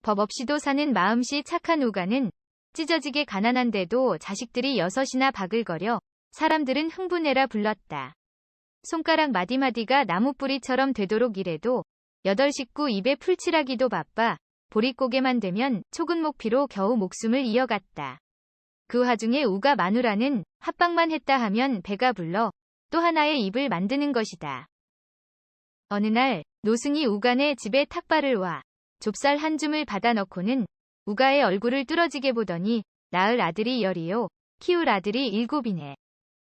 법 없이도 사는 마음씨 착한 우가는 찢어지게 가난한데도 자식들이 여섯이나 바글거려 사람들은 흥분해라 불렀다. 손가락 마디마디가 나무뿌리처럼 되도록 일해도 여덟 식구 입에 풀칠하기도 바빠 보릿고개만 되면 초근목 피로 겨우 목숨을 이어갔다. 그 와중에 우가 마누라는 합방만 했다 하면 배가 불러 또 하나의 입을 만드는 것이다. 어느 날 노승이 우간의 집에 탁발을 와 좁쌀 한 줌을 받아 넣고는 우가의 얼굴을 뚫어지게 보더니 낳을 아들이 10이요 키울 아들이 7이네.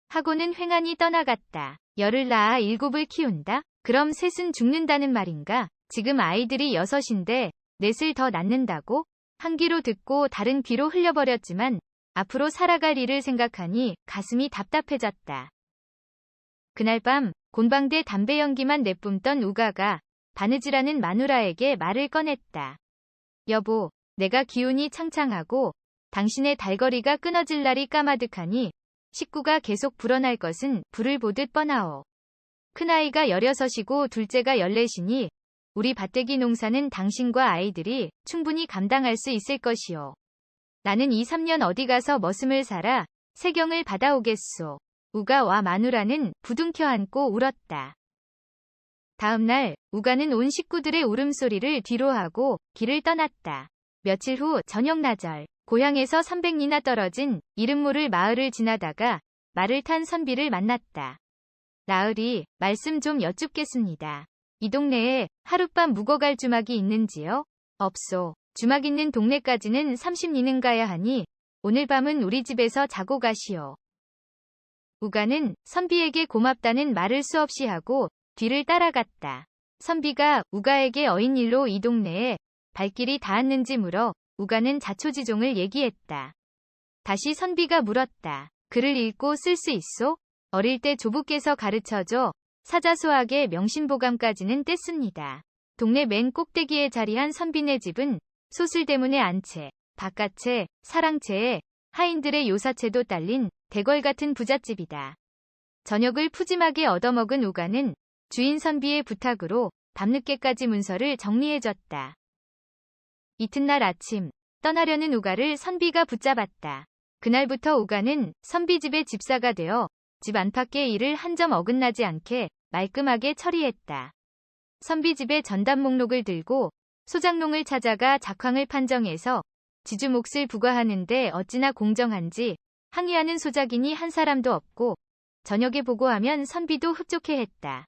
하고는 횡하니 떠나갔다. 10을 낳아 7을 키운다? 그럼 셋은 죽는다는 말인가? 지금 아이들이 6인데 넷을 더 낳는다고? 한 귀로 듣고 다른 귀로 흘려버렸지만 앞으로 살아갈 일을 생각하니 가슴이 답답해졌다. 그날 밤 곤방대 담배 연기만 내뿜던 우가가 바느질하는 마누라에게 말을 꺼냈다. 여보, 내가 기운이 창창하고 당신의 달거리가 끊어질 날이 까마득하니 식구가 계속 불어날 것은 불을 보듯 뻔하오. 큰아이가 16이고 둘째가 14이니 우리 밭대기 농사는 당신과 아이들이 충분히 감당할 수 있을 것이오. 나는 2, 3년 어디 가서 머슴을 살아 세경을 받아오겠소. 우가와 마누라는 부둥켜 안고 울었다. 다음 날 우가는 온 식구들의 울음소리를 뒤로하고 길을 떠났다. 며칠 후 저녁나절 고향에서 300리나 떨어진 이름 모를 마을을 지나다가 말을 탄 선비를 만났다. 나으리, 말씀 좀 여쭙겠습니다. 이 동네에 하룻밤 묵어갈 주막이 있는지요? 없소. 주막 있는 동네까지는 30리는 가야 하니 오늘 밤은 우리 집에서 자고 가시오. 우가는 선비에게 고맙다는 말을 수없이 하고 뒤를 따라갔다. 선비가 우가에게 어인 일로 이 동네에 발길이 닿았는지 물어 우가는 자초지종을 얘기했다. 다시 선비가 물었다. 글을 읽고 쓸 수 있소? 어릴 때 조부께서 가르쳐줘 사자소학의 명심보감까지는 뗐습니다. 동네 맨 꼭대기에 자리한 선비네 집은 소슬대문에 안채, 바깥채, 사랑채에 하인들의 요사채도 딸린 대궐 같은 부잣집이다. 저녁을 푸짐하게 얻어먹은 우가는 주인 선비의 부탁으로 밤늦게까지 문서를 정리해줬다. 이튿날 아침 떠나려는 우가를 선비가 붙잡았다. 그날부터 우가는 선비 집의 집사가 되어 집 안팎의 일을 한 점 어긋나지 않게 말끔하게 처리했다. 선비 집의 전담 목록을 들고 소장농을 찾아가 작황을 판정해서 지주 몫을 부과하는데 어찌나 공정한지 항의하는 소작인이 한 사람도 없고 저녁에 보고하면 선비도 흡족해 했다.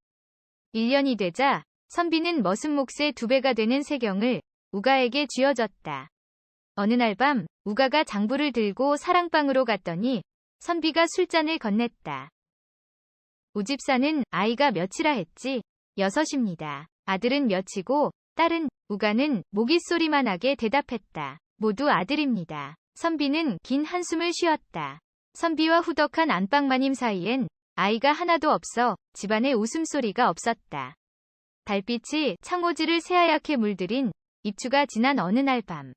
1년이 되자 선비는 머슴 몫의 2배가 되는 세경을 우가에게 쥐어줬다. 어느 날 밤 우가가 장부를 들고 사랑방으로 갔더니 선비가 술잔을 건넸다. 우집사는 아이가 몇이라 했지? 6입니다. 아들은 몇이고 딸은? 우가는 모깃소리만 하게 대답했다. 모두 아들입니다. 선비는 긴 한숨을 쉬었다. 선비와 후덕한 안방마님 사이엔 아이가 하나도 없어 집안에 웃음소리가 없었다. 달빛이 창호지를 새하얗게 물들인 입추가 지난 어느 날 밤.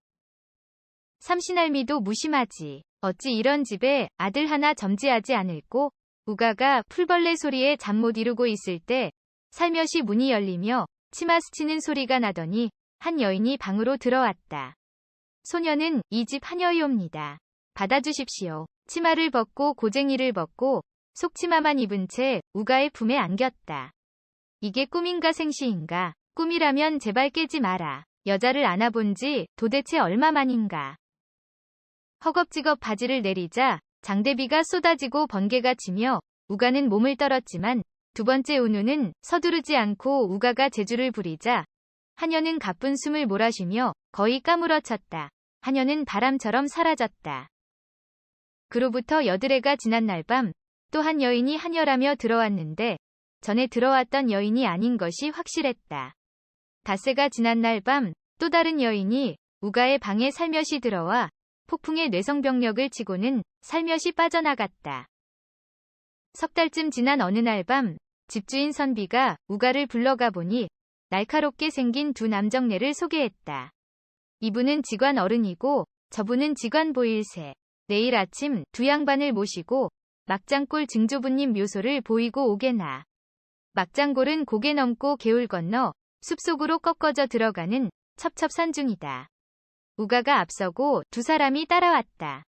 삼신할미도 무심하지. 어찌 이런 집에 아들 하나 점지하지 않을꼬? 우가가 풀벌레 소리에 잠 못 이루고 있을 때 살며시 문이 열리며 치마 스치는 소리가 나더니 한 여인이 방으로 들어왔다. 소녀는 이 집 하녀이옵니다. 받아주십시오. 치마를 벗고 고쟁이를 벗고 속치마만 입은 채 우가의 품에 안겼다. 이게 꿈인가 생시인가? 꿈이라면 제발 깨지 마라. 여자를 안아본 지 도대체 얼마만인가? 허겁지겁 바지를 내리자 장대비가 쏟아지고 번개가 치며 우가는 몸을 떨었지만 두 번째 운우는 서두르지 않고 우가가 재주를 부리자 하녀는 가쁜 숨을 몰아쉬며 거의 까무러쳤다. 하녀는 바람처럼 사라졌다. 그로부터 여드레가 지난 날 밤 또 한 여인이 하녀라며 들어왔는데 전에 들어왔던 여인이 아닌 것이 확실했다. 닷새가 지난 날 밤 또 다른 여인이 우가의 방에 살며시 들어와 폭풍의 뇌성병력을 치고는 살며시 빠져나갔다. 석 달쯤 지난 어느 날 밤 집주인 선비가 우가를 불러가 보니 날카롭게 생긴 두 남정네를 소개했다. 이분은 직관 어른이고 저분은 직관 보일세. 내일 아침 두 양반을 모시고 막장골 증조부님 묘소를 보이고 오게나. 막장골은 고개 넘고 개울 건너 숲속으로 꺾어져 들어가는 첩첩산중이다. 우가가 앞서고 두 사람이 따라왔다.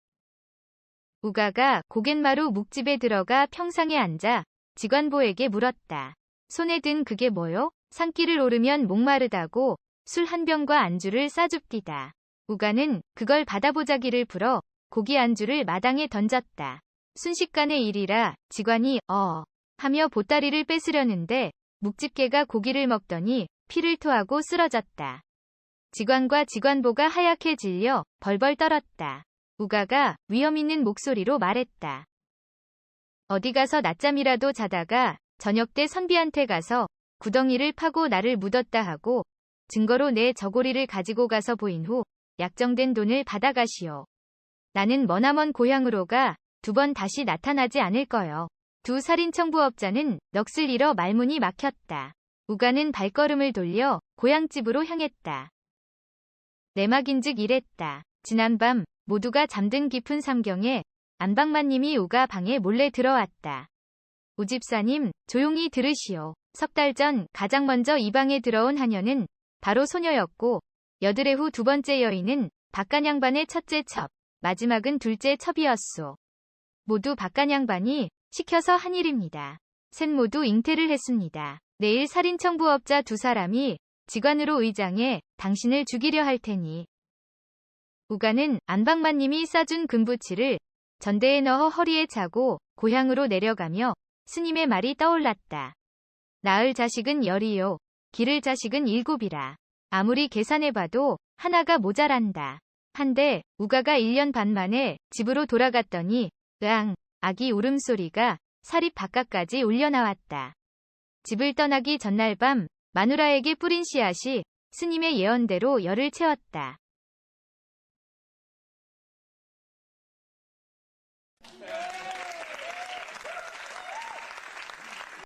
우가가 고갯마루 묵집에 들어가 평상에 앉아 직관보에게 물었다. 손에 든 그게 뭐요? 산길을 오르면 목마르다고 술 한 병과 안주를 싸줍디다. 우가는 그걸 받아보자기를 풀어 고기 안주를 마당에 던졌다. 순식간의 일이라 직관이 하며 보따리를 뺏으려는데 묵집개가 고기를 먹더니 피를 토하고 쓰러졌다. 직관과 직관보가 하얗게 질려 벌벌 떨었다. 우가가 위험 있는 목소리로 말했다. 어디 가서 낮잠이라도 자다가 저녁 때 선비한테 가서 구덩이를 파고 나를 묻었다 하고 증거로 내 저고리를 가지고 가서 보인 후 약정된 돈을 받아가시오. 나는 머나먼 고향으로 가 두 번 다시 나타나지 않을 거요. 두 살인청부업자는 넋을 잃어 말문이 막혔다. 우가는 발걸음을 돌려 고향집으로 향했다. 내막인즉 이랬다. 지난밤 모두가 잠든 깊은 삼경에 안방마님이 우가 방에 몰래 들어왔다. 우집사님, 조용히 들으시오. 석 달 전 가장 먼저 이 방에 들어온 하녀는 바로 소녀였고 여드레 후 두 번째 여인은 박간양반의 첫째 첩, 마지막은 둘째 첩이었소. 모두 박간양반이 시켜서 한 일입니다. 셋 모두 잉태를 했습니다. 내일 살인청부업자 두 사람이 직관으로 의장해 당신을 죽이려 할 테니. 우가는 안방마님이 싸준 금부치를 전대에 넣어 허리에 차고 고향으로 내려가며 스님의 말이 떠올랐다. 낳을 자식은 10이요. 기를 자식은 7이라. 아무리 계산해봐도 하나가 모자란다. 한데 우가가 1년 반 만에 집으로 돌아갔더니 으앙, 아기 울음소리가 사립 바깥까지 울려나왔다. 집을 떠나기 전날 밤 마누라에게 뿌린 씨앗이 스님의 예언대로 열을 채웠다.